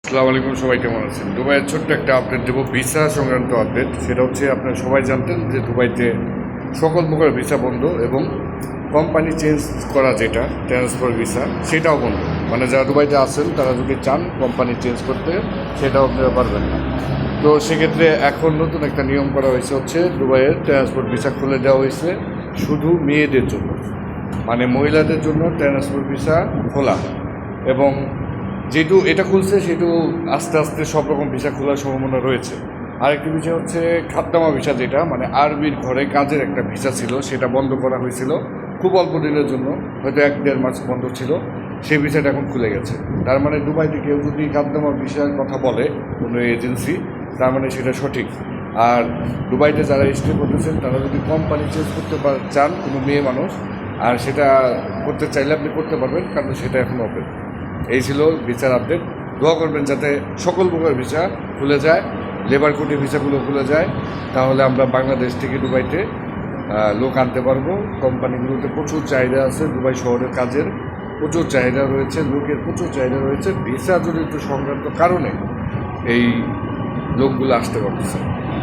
আসসালামু আলাইকুম, সবাই কেমন আছেন? দুবাইয়ের ছোট্ট একটা আপডেট দেবো, ভিসা সংক্রান্ত আপডেট। সেটা হচ্ছে, আপনারা সবাই জানতেন যে দুবাইতে সকল প্রকার ভিসা বন্ধ এবং কোম্পানি চেঞ্জ করা যেটা ট্রান্সফার ভিসা সেটাও বন্ধ। মানে যারা দুবাইতে আছেন তারা যদি চান কোম্পানি চেঞ্জ করতে, সেটাও আপনারা পারবেন না। তো সেক্ষেত্রে এখন নতুন একটা নিয়ম করা হয়েছে, হচ্ছে দুবাইয়ের ট্রান্সপোর্ট ভিসা খুলে দেওয়া হয়েছে শুধু মেয়েদের জন্য। মানে মহিলাদের জন্য ট্রান্সপোর্ট ভিসা খোলা, এবং যেহেতু এটা খুলছে সেহেতু আস্তে আস্তে সব রকম ভিসা খোলার সম্ভাবনা রয়েছে। আরেকটি বিষয় হচ্ছে খাদ্দামা ভিসা, যেটা মানে আরবির ঘরে কাজের একটা ভিসা ছিল, সেটা বন্ধ করা হয়েছিল খুব অল্প দিনের জন্য, হয়তো 1-1.5 মাস বন্ধ ছিল। সেই ভিসাটা এখন খুলে গেছে। তার মানে দুবাইতে কেউ যদি খাদ্দামা ভিসার কথা বলে কোনো এজেন্সি, তার মানে সেটা সঠিক। আর দুবাইতে যারা স্টে করতেছেন তারা যদি কোম্পানি চেঞ্জ করতে চান, কোনো মেয়ে মানুষ, আর সেটা করতে চাইলে আপনি করতে পারবেন, কারণ সেটা এখন ওপেন। এই ছিল ভিসার আপডেট। দোয়া করবেন যাতে সকল প্রকার ভিসা খুলে যায়, লেবার কোটি ভিসাগুলো খুলে যায়, তাহলে আমরা বাংলাদেশ থেকে দুবাইতে লোক আনতে পারবো। কোম্পানিগুলোতে প্রচুর চাহিদা আছে, দুবাই শহরের কাজের প্রচুর চাহিদা রয়েছে, লোকের প্রচুর চাহিদা রয়েছে। ভিসা জনিত সংক্রান্ত কারণে এই লোকগুলো আসতে পারতেছে।